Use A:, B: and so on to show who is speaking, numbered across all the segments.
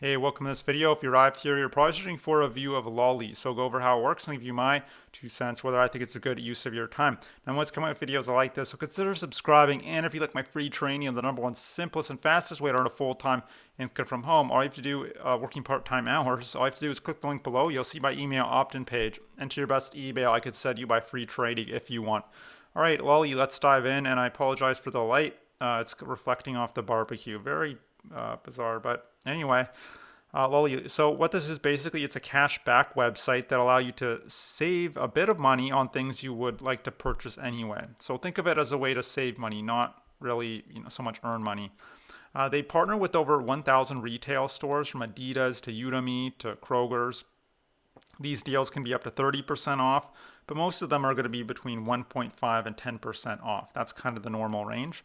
A: Hey, welcome to this video. If you arrived here, you're probably searching for a view of Lolli. So I'll go over how it works and give you my 2 cents, whether I think it's a good use of your time. And once coming with videos like this, so consider subscribing. And if you like my free training on the number one simplest and fastest way to earn a full-time income from home, all you have to do, working part-time hours, all you have to do is click the link below. You'll see my email opt-in page. Enter your best email. I could send you my free training if you want. All right, Lolli, let's dive in. And I apologize for the light. It's reflecting off the barbecue. Very bizarre, but anyway. Lolli. So what this is basically, it's a cash back website that allow you to save a bit of money on things you would like to purchase anyway. So think of it as a way to save money, not really so much earn money. They partner with over 1,000 retail stores from Adidas to Udemy to Kroger's. These deals can be up to 30% off, but most of them are going to be between 1.5 and 10% off. That's kind of the normal range.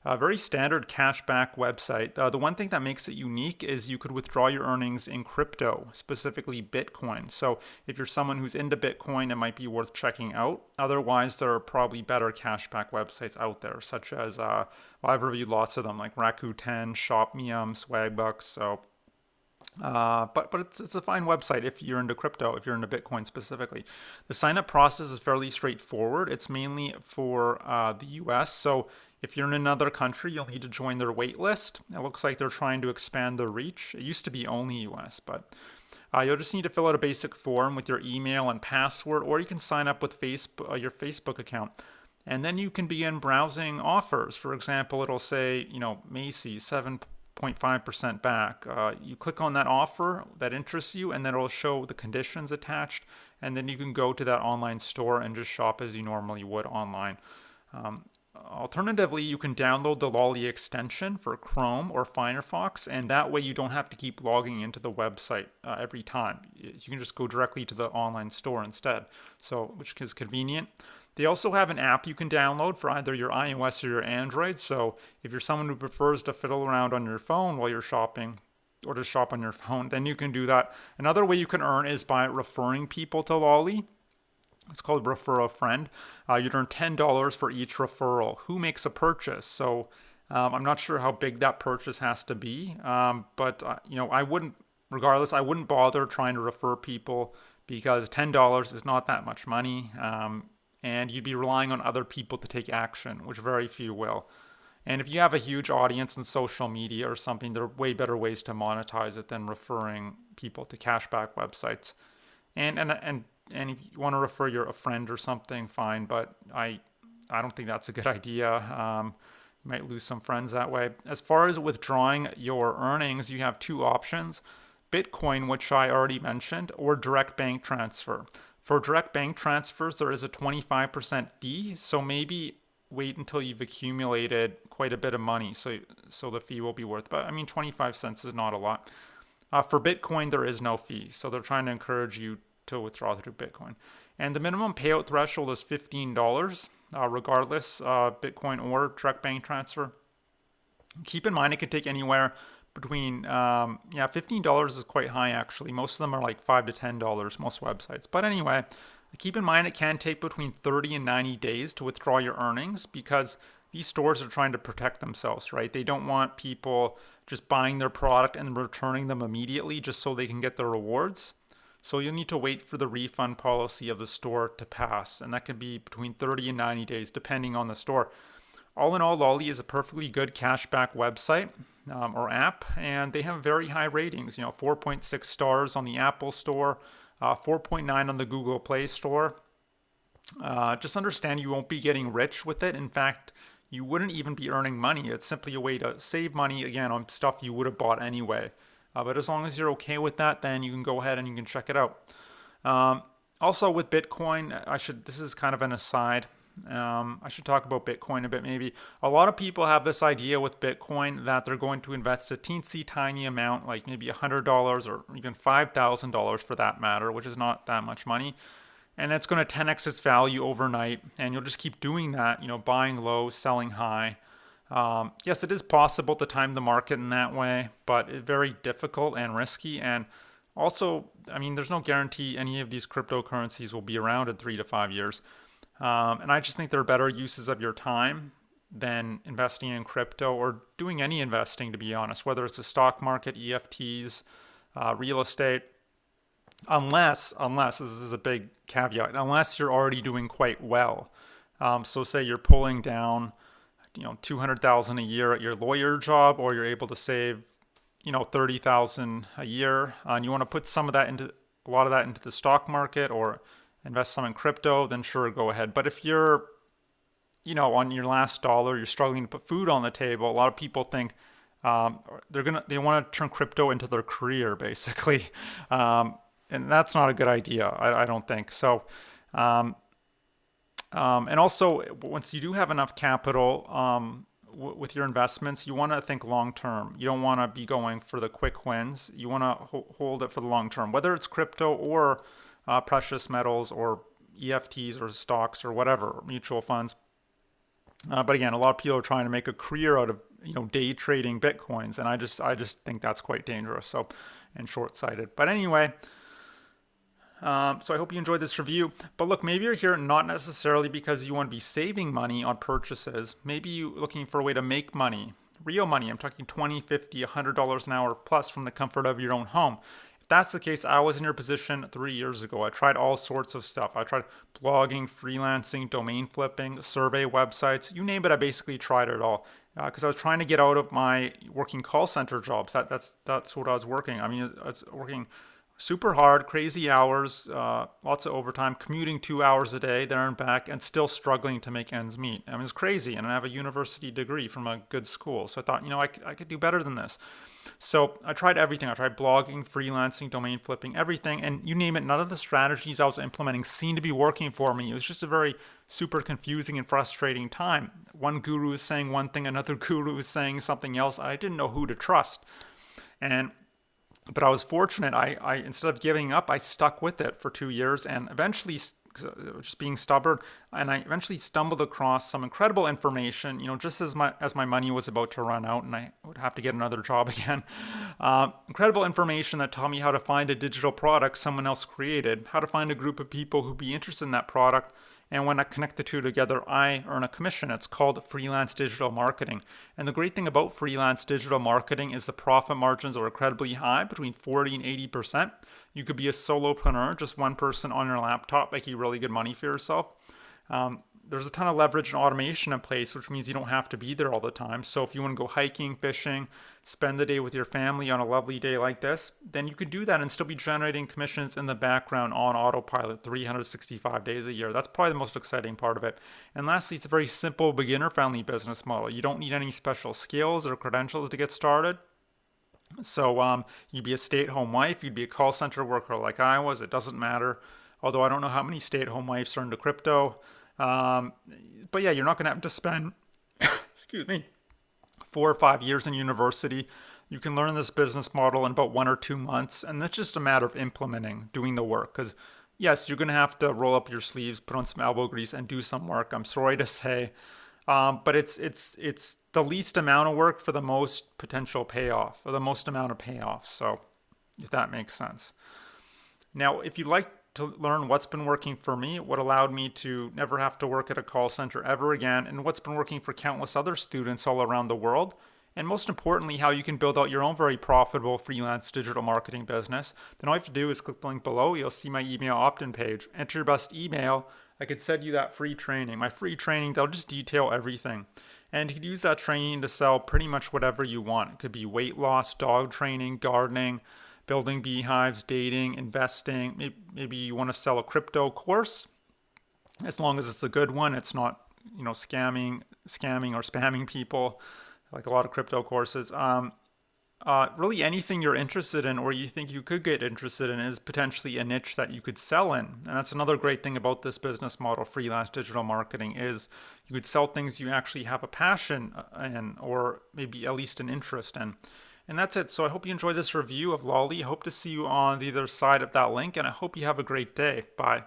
A: A very standard cashback website. The one thing that makes it unique is you could withdraw your earnings in crypto, specifically Bitcoin. So if you're someone who's into Bitcoin, it might be worth checking out. Otherwise, there are probably better cashback websites out there, such as, I've reviewed lots of them, like Rakuten, ShopMeum, Swagbucks. So but it's a fine website if you're into crypto, if you're into Bitcoin specifically. The sign up process is fairly straightforward. It's mainly for the US. So if you're in another country, you'll need to join their wait list. It looks like they're trying to expand their reach. It used to be only US, but you'll just need to fill out a basic form with your email and password, or you can sign up with your Facebook account. And then you can begin browsing offers. For example, it'll say, Macy's 7.5% back. You click on that offer that interests you, and then it'll show the conditions attached. And then you can go to that online store and just shop as you normally would online. Alternatively, you can download the Lolli extension for Chrome or Firefox, and that way you don't have to keep logging into the website every time. You can just go directly to the online store instead, so which is convenient. They also have an app you can download for either your iOS or your Android. So if you're someone who prefers to fiddle around on your phone while you're shopping, or to shop on your phone, then you can do that. Another way you can earn is by referring people to Lolli. It's called Refer a Friend. You'd earn $10 for each referral. Who makes a purchase? So I'm not sure how big that purchase has to be, but I wouldn't, regardless, I wouldn't bother trying to refer people because $10 is not that much money, and you'd be relying on other people to take action, which very few will. And if you have a huge audience in social media or something, there are way better ways to monetize it than referring people to cashback websites. And if you want to refer a friend or something, fine. But I don't think that's a good idea. You might lose some friends that way. As far as withdrawing your earnings, you have two options: Bitcoin, which I already mentioned, or direct bank transfer. For direct bank transfers, there is a 25% fee. So maybe wait until you've accumulated quite a bit of money, so the fee will be worth. But I mean, 25 cents is not a lot. For Bitcoin, there is no fee, so they're trying to encourage you to withdraw through Bitcoin. And the minimum payout threshold is $15, regardless, Bitcoin or direct bank transfer. Keep in mind, it could take anywhere between, $15 is quite high actually. Most of them are like $5 to $10, most websites. But anyway, keep in mind it can take between 30 and 90 days to withdraw your earnings because these stores are trying to protect themselves, right? They don't want people just buying their product and returning them immediately just so they can get their rewards. So you'll need to wait for the refund policy of the store to pass, and that can be between 30 and 90 days, depending on the store. All in all, Lolli is a perfectly good cashback website or app, and they have very high ratings. 4.6 stars on the Apple Store, 4.9 on the Google Play Store. Just understand you won't be getting rich with it. In fact, you wouldn't even be earning money. It's simply a way to save money, again, on stuff you would have bought anyway. But as long as you're okay with that, then you can go ahead and you can check it out. Also with Bitcoin, this is kind of an aside. I should talk about Bitcoin a bit maybe. A lot of people have this idea with Bitcoin that they're going to invest a teensy tiny amount, like maybe $100 or even $5,000 for that matter, which is not that much money. And it's going to 10x its value overnight. And you'll just keep doing that, buying low, selling high. Yes, it is possible to time the market in that way, but it's very difficult and risky. And also, I mean, there's no guarantee any of these cryptocurrencies will be around in 3 to 5 years. And I just think there are better uses of your time than investing in crypto or doing any investing, to be honest, whether it's the stock market, EFTs, real estate, unless this is a big caveat, unless you're already doing quite well. So say you're pulling down, 200,000 a year at your lawyer job, or you're able to save, 30,000 a year, and you want to put a lot of that into the stock market or invest some in crypto, then sure, go ahead. But if you're, on your last dollar, you're struggling to put food on the table, a lot of people think they want to turn crypto into their career, basically. And that's not a good idea, I don't think. So, and also, once you do have enough capital with your investments, you want to think long term. You don't want to be going for the quick wins. You want to hold it for the long term, whether it's crypto or precious metals or EFTs or stocks or whatever, mutual funds. But again, a lot of people are trying to make a career out of day trading bitcoins, and I just think that's quite dangerous. So, and short-sighted. But anyway. So I hope you enjoyed this review. But look, maybe you're here not necessarily because you want to be saving money on purchases. Maybe you're looking for a way to make money, real money. I'm talking $20, $50, $100 an hour plus from the comfort of your own home. If that's the case, I was in your position 3 years ago. I tried all sorts of stuff. I tried blogging, freelancing, domain flipping, survey websites, you name it. I basically tried it all because I was trying to get out of my working call center jobs. That's what I was working. I mean, I was working super hard, crazy hours, lots of overtime, commuting 2 hours a day there and back, and still struggling to make ends meet. I mean, it's crazy, and I have a university degree from a good school, so I thought, I could do better than this. So I tried everything. I tried blogging, freelancing, domain flipping, everything, and you name it, none of the strategies I was implementing seemed to be working for me. It was just a very super confusing and frustrating time. One guru is saying one thing, another guru is saying something else. I didn't know who to trust. But I was fortunate. I instead of giving up, I stuck with it for 2 years, and eventually, just being stubborn, and I eventually stumbled across some incredible information. Just as my money was about to run out, and I would have to get another job again. Incredible information that taught me how to find a digital product someone else created, how to find a group of people who'd be interested in that product. And when I connect the two together, I earn a commission. It's called freelance digital marketing. And the great thing about freelance digital marketing is the profit margins are incredibly high, between 40 and 80%. You could be a solopreneur, just one person on your laptop, making really good money for yourself. There's a ton of leverage and automation in place, which means you don't have to be there all the time. So if you want to go hiking, fishing, spend the day with your family on a lovely day like this, then you could do that and still be generating commissions in the background on autopilot 365 days a year. That's probably the most exciting part of it. And lastly, it's a very simple, beginner-friendly business model. You don't need any special skills or credentials to get started. So you'd be a stay-at-home wife, you'd be a call center worker like I was, it doesn't matter. Although I don't know how many stay-at-home wives are into crypto. But yeah, you're not going to have to spend, excuse me, 4 or 5 years in university. You can learn this business model in about 1 or 2 months, and it's just a matter of implementing, doing the work. Because yes, you're going to have to roll up your sleeves, put on some elbow grease, and do some work. I'm sorry to say, but it's the least amount of work for the most potential payoff, or the most amount of payoff. So, if that makes sense. Now, if you'd like to learn what's been working for me, what allowed me to never have to work at a call center ever again, and what's been working for countless other students all around the world, and most importantly, how you can build out your own very profitable freelance digital marketing business, then all you have to do is click the link below. You'll see my email opt-in page. Enter your best email. I could send you that free training. My free training, they'll just detail everything. And you can use that training to sell pretty much whatever you want. It could be weight loss, dog training, gardening, building beehives, dating, investing. Maybe you want to sell a crypto course. As long as it's a good one, it's not, scamming or spamming people like a lot of crypto courses. Really anything you're interested in or you think you could get interested in is potentially a niche that you could sell in. And that's another great thing about this business model, freelance digital marketing, is you could sell things you actually have a passion in, or maybe at least an interest in. And that's it. So I hope you enjoyed this review of Lolli. I hope to see you on the other side of that link, and I hope you have a great day. Bye.